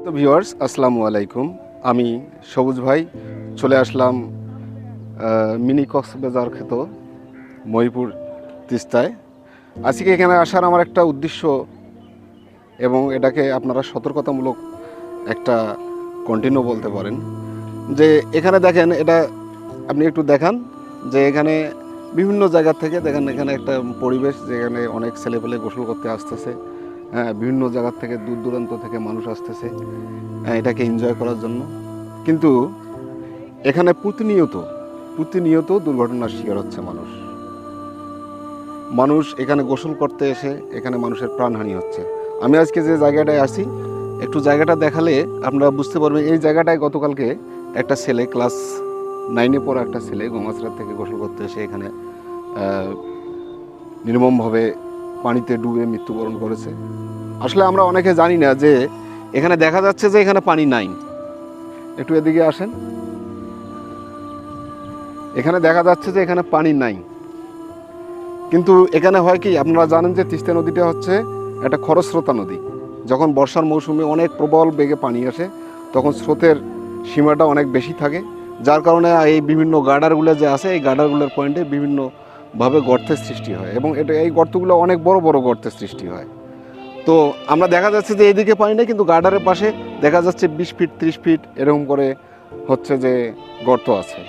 তো ভিউয়ার্স, আসসালামু আলাইকুম। আমি সবুজ ভাই চলে আসলাম মিনি কক্সবাজার খ্যাত মহিপুর তিস্তায়। আজকে এখানে আসার আমার একটা উদ্দেশ্য, এবং এটাকে আপনারা সতর্কতামূলক একটা কন্টিনিউ বলতে পারেন, যে এখানে দেখেন, এটা আপনি একটু দেখান যে এখানে বিভিন্ন জায়গা থেকে দেখেন, এখানে একটা পরিবেশ যেখানে অনেক ছেলেপেলে গোসল করতে আসতেছে। হ্যাঁ, বিভিন্ন জায়গা থেকে দূর দূরান্ত থেকে মানুষ আসতেছে এটাকে এনজয় করার জন্য। কিন্তু এখানে প্রতিনিয়ত দুর্ঘটনার শিকার হচ্ছে মানুষ। এখানে গোসল করতে এসে এখানে মানুষের প্রাণহানি হচ্ছে। আমি আজকে যে জায়গাটায় আছি, একটু জায়গাটা দেখালে আপনারা বুঝতে পারবেন। এই জায়গাটায় গতকালকে একটা ছেলে, ক্লাস 9-এ পড়া একটা ছেলে, গঙ্গাচড়া থেকে গোসল করতে এসে এখানে নির্মমভাবে পানিতে ডুবে মৃত্যুবরণ করেছে। আসলে আমরা অনেকে জানি না যে এখানে দেখা যাচ্ছে যে এখানে পানি নাই। একটু এদিকে আসেন। এখানে দেখা যাচ্ছে যে এখানে পানি নাই, কিন্তু এখানে হয় কি, আপনারা জানেন যে তিস্তা নদীটা হচ্ছে একটা খরস্রোতা নদী। যখন বর্ষার মৌসুমে অনেক প্রবল বেগে পানি আসে, তখন স্রোতের সীমাটা অনেক বেশি থাকে, যার কারণে এই বিভিন্ন গার্ডারগুলো যে আছে, এই গার্ডারগুলোর পয়েন্টে বিভিন্নভাবে গর্তের সৃষ্টি হয়, এবং এই গর্তগুলো অনেক বড় বড় গর্তের সৃষ্টি হয়। তো আমরা দেখা যাচ্ছে যে এইদিকে পানি নেই, কিন্তু গার্ডারের পাশে দেখা যাচ্ছে 20 ফিট 30 ফিট এরকম করে হচ্ছে যে গর্ত আছে।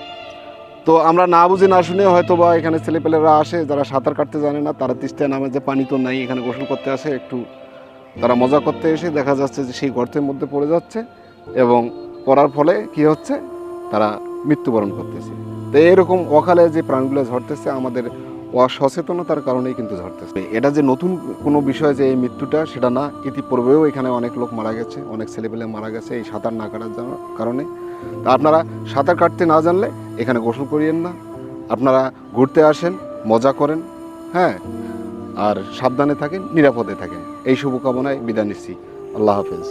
তো আমরা না বুঝে না শুনে হয়তো বা এখানে ছেলেপেলেরা আসে, যারা সাঁতার কাটতে জানে না, তারা তিস্তায় নামে, যে পানি তো নাই, এখানে গোসল করতে আসে, একটু তারা মজা করতে এসে দেখা যাচ্ছে যে সেই গর্তের মধ্যে পড়ে যাচ্ছে, এবং পড়ার ফলে কি হচ্ছে, তারা মৃত্যুবরণ করতেছে। তো এরকম অকালে যে প্রাণগুলো ঝরতেছে, আমাদের অসচেতনতার কারণেই কিন্তু ঝরতেছে। এটা যে নতুন কোনো বিষয় যে এই মৃত্যুটা, সেটা না। ইতিপূর্বেও এখানে অনেক লোক মারা গেছে, অনেক ছেলেপেলে মারা গেছে এই সাঁতার না কাটার কারণে। তা আপনারা সাঁতার কাটতে না জানলে এখানে গোসল করিয়েন না। আপনারা ঘুরতে আসেন, মজা করেন, হ্যাঁ, আর সাবধানে থাকেন, নিরাপদে থাকেন। এই শুভকামনায় বিদায় নিচ্ছি। আল্লাহ হাফেজ।